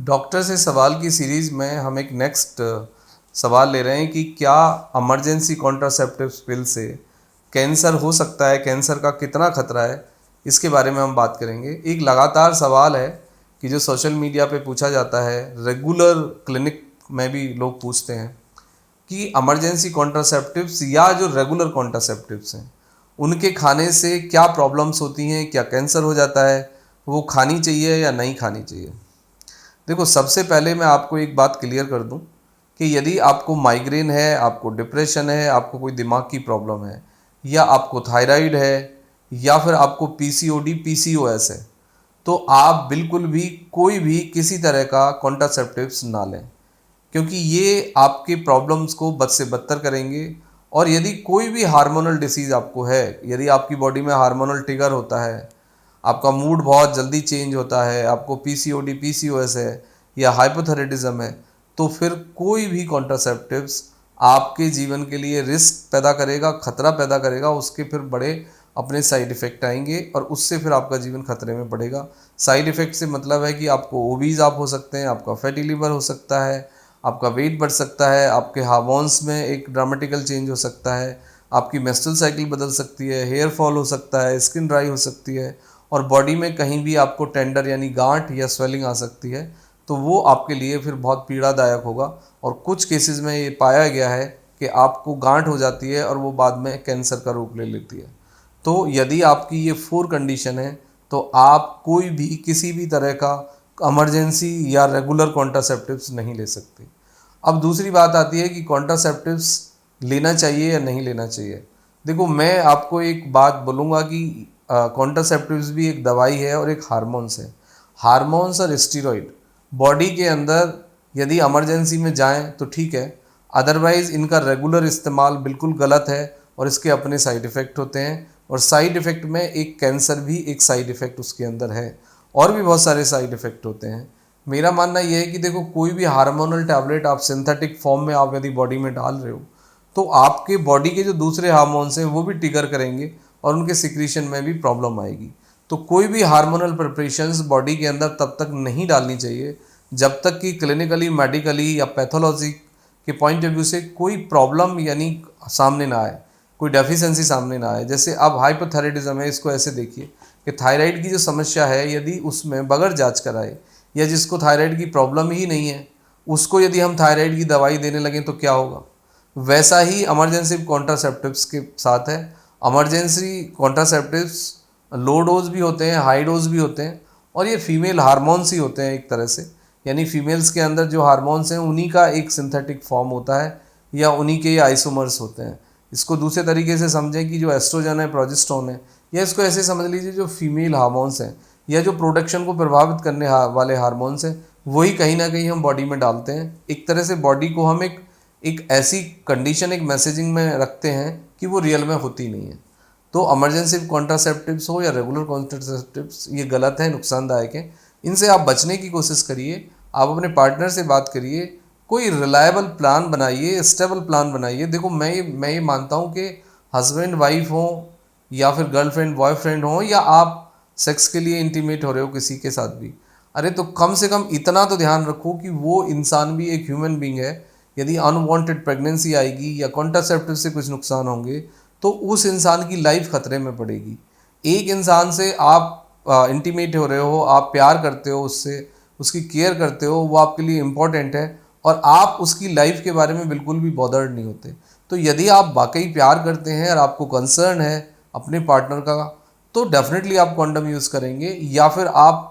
Doctor से सवाल की सीरीज़ में हम एक नेक्स्ट सवाल ले रहे हैं कि क्या इमरजेंसी कॉन्ट्रासेप्टिव पिल से कैंसर हो सकता है, कैंसर का कितना खतरा है, इसके बारे में हम बात करेंगे। एक लगातार सवाल है कि जो सोशल मीडिया पे पूछा जाता है, रेगुलर क्लिनिक में भी लोग पूछते हैं कि इमरजेंसी कॉन्ट्रासेप्टिव्स या जो रेगुलर कॉन्ट्रासेप्टिव्स हैं उनके खाने से क्या प्रॉब्लम्स होती हैं, क्या कैंसर हो जाता है, वो खानी चाहिए या नहीं खानी चाहिए। देखो, सबसे पहले मैं आपको एक बात क्लियर कर दूं कि यदि आपको माइग्रेन है, आपको डिप्रेशन है, आपको कोई दिमाग की प्रॉब्लम है, या आपको थायराइड है, या फिर आपको पीसीओडी पीसीओएस है, तो आप बिल्कुल भी कोई भी किसी तरह का कॉन्ट्रासेप्टिव्स ना लें, क्योंकि ये आपके प्रॉब्लम्स को बद से बदतर करेंगे। और यदि कोई भी हार्मोनल डिसीज़ आपको है, यदि आपकी बॉडी में हार्मोनल ट्रिगर होता है, आपका मूड बहुत जल्दी चेंज होता है, आपको पीसीओडी पीसीओएस है या हाइपोथायराइडिज्म है, तो फिर कोई भी कॉन्ट्रासेप्टिव्स आपके जीवन के लिए रिस्क पैदा करेगा, खतरा पैदा करेगा। उसके फिर बड़े अपने साइड इफ़ेक्ट आएंगे और उससे फिर आपका जीवन खतरे में पड़ेगा। साइड इफ़ेक्ट से मतलब है कि आपको ओबीज आप हो सकते हैं, आपका फैटी लिवर हो सकता है, आपका वेट बढ़ सकता है, आपके हार्मोन्स में एक ड्रामेटिकल चेंज हो सकता है, आपकी मेंस्ट्रुअल साइकिल बदल सकती है, हेयर फॉल हो सकता है, स्किन ड्राई हो सकती है, और बॉडी में कहीं भी आपको टेंडर यानी गांठ या स्वेलिंग आ सकती है। तो वो आपके लिए फिर बहुत पीड़ादायक होगा। और कुछ केसेस में ये पाया गया है कि आपको गांठ हो जाती है और वो बाद में कैंसर का रूप ले लेती है। तो यदि आपकी ये 4 कंडीशन है तो आप कोई भी किसी भी तरह का इमरजेंसी या रेगुलर कॉन्ट्रासेप्टिव्स नहीं ले सकते। अब दूसरी बात आती है कि कॉन्ट्रासेप्टिव्स लेना चाहिए या नहीं लेना चाहिए। देखो, मैं आपको एक बात बोलूँगा कि कॉन्ट्रासेप्टिव्स भी एक दवाई है और एक हार्मोन्स है। हार्मोन्स और स्टीरॉइड बॉडी के अंदर यदि इमरजेंसी में जाएं तो ठीक है, अदरवाइज़ इनका रेगुलर इस्तेमाल बिल्कुल गलत है और इसके अपने साइड इफ़ेक्ट होते हैं। और साइड इफ़ेक्ट में एक कैंसर भी एक साइड इफ़ेक्ट उसके अंदर है, और भी बहुत सारे साइड इफ़ेक्ट होते हैं। मेरा मानना यह है कि देखो, कोई भी हार्मोनल टैबलेट आप सिंथेटिक फॉर्म में आप यदि बॉडी में डाल रहे हो तो आपके बॉडी के जो दूसरे हार्मोन्स हैं वो भी ट्रिगर करेंगे और उनके सिक्रीशन में भी प्रॉब्लम आएगी। तो कोई भी हार्मोनल प्रिपरेशंस बॉडी के अंदर तब तक नहीं डालनी चाहिए जब तक कि क्लिनिकली, मेडिकली या पैथोलॉजी के पॉइंट ऑफ व्यू से कोई प्रॉब्लम यानी सामने ना आए, कोई डेफिशिएंसी सामने ना आए। जैसे अब हाइपोथायराइडिज्म है, इसको ऐसे देखिए कि थायराइड की जो समस्या है, यदि उसमें बगैर जांच कराए या जिसको थायराइड की प्रॉब्लम ही नहीं है उसको यदि हम थायराइड की दवाई देने लगें तो क्या होगा। वैसा ही इमरजेंसी कॉन्ट्रासेप्टिव्स के साथ है। इमरजेंसी कॉन्ट्रासेप्टिव्स लो डोज भी होते हैं, हाई डोज भी होते हैं, और ये फीमेल हार्मोन्स ही होते हैं एक तरह से। यानी फीमेल्स के अंदर जो हार्मोन्स हैं उन्हीं का एक सिंथेटिक फॉर्म होता है या उन्हीं के ये आइसोमर्स होते हैं। इसको दूसरे तरीके से समझें कि जो एस्ट्रोजन है, प्रोजेस्टेरोन है, या इसको ऐसे समझ लीजिए जो फीमेल हार्मोन्स हैं या जो प्रोडक्शन को प्रभावित करने वाले हार्मोन्स हैं, वही कहीं ना कहीं हम बॉडी में डालते हैं। एक तरह से बॉडी को हम एक ऐसी कंडीशन, एक मैसेजिंग में रखते हैं कि वो रियल में होती नहीं है। तो इमरजेंसी कॉन्ट्रासेप्टिव्स हो या रेगुलर कॉन्ट्रासेप्टिव्स, ये गलत है, नुकसानदायक है। इनसे आप बचने की कोशिश करिए, आप अपने पार्टनर से बात करिए, कोई रिलायबल प्लान बनाइए, स्टेबल प्लान बनाइए। देखो, मैं ये मानता हूँ कि हस्बैंड वाइफ हो या फिर गर्लफ्रेंड बॉयफ्रेंड हो या आप सेक्स के लिए इंटीमेट हो रहे हो किसी के साथ भी, अरे तो कम से कम इतना तो ध्यान रखो कि वो इंसान भी एक ह्यूमन बींग है। यदि अनवांटेड प्रेगनेंसी आएगी या कॉन्ट्रासेप्टिव से कुछ नुकसान होंगे तो उस इंसान की लाइफ खतरे में पड़ेगी। एक इंसान से आप इंटीमेट हो रहे हो, आप प्यार करते हो उससे, उसकी केयर करते हो, वो आपके लिए इम्पोर्टेंट है, और आप उसकी लाइफ के बारे में बिल्कुल भी बॉदर्ड नहीं होते। तो यदि आप वाकई प्यार करते हैं और आपको कंसर्न है अपने पार्टनर का, तो डेफिनेटली आप कॉन्डम यूज़ करेंगे या फिर आप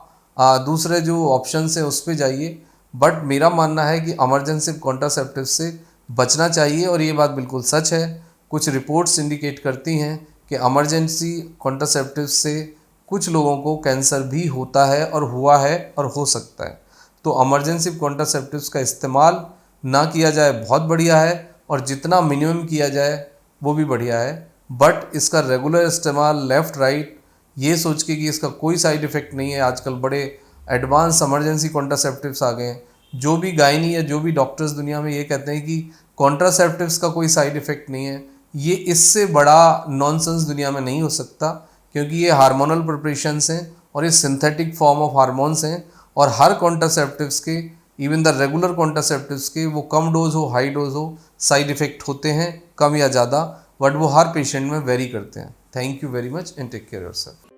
दूसरे जो ऑप्शंस है उस पर जाइए। बट मेरा मानना है कि इमरजेंसी कॉन्ट्रासेप्टिव से बचना चाहिए, और ये बात बिल्कुल सच है। कुछ रिपोर्ट्स इंडिकेट करती हैं कि इमरजेंसी कॉन्ट्रासेप्टिव से कुछ लोगों को कैंसर भी होता है और हुआ है और हो सकता है। तो इमरजेंसी कॉन्ट्रासेप्टिव्स का इस्तेमाल ना किया जाए बहुत बढ़िया है, और जितना मिनिमम किया जाए वो भी बढ़िया है। बट इसका रेगुलर इस्तेमाल लेफ़्ट राइट ये सोच के कि इसका कोई साइड इफ़ेक्ट नहीं है। आजकल बड़े एडवांस इमरजेंसी कॉन्ट्रासेप्टिव्स आ गए हैं। जो भी गायनी या जो भी डॉक्टर्स दुनिया में ये कहते हैं कि कॉन्ट्रासेप्टिव्स का कोई साइड इफ़ेक्ट नहीं है, ये इससे बड़ा नॉनसेंस दुनिया में नहीं हो सकता, क्योंकि ये हार्मोनल प्रिपरेशंस हैं और ये सिंथेटिक फॉर्म ऑफ हार्मोन्स हैं, और हर कॉन्ट्रासेप्टिव्स के, इवन द रेगुलर कॉन्ट्रासेप्टिव्स के, वो कम डोज हो हाई डोज हो, साइड इफ़ेक्ट होते हैं कम या ज़्यादा, बट वो हर पेशेंट में वेरी करते हैं। Thank you very much and take care yourself.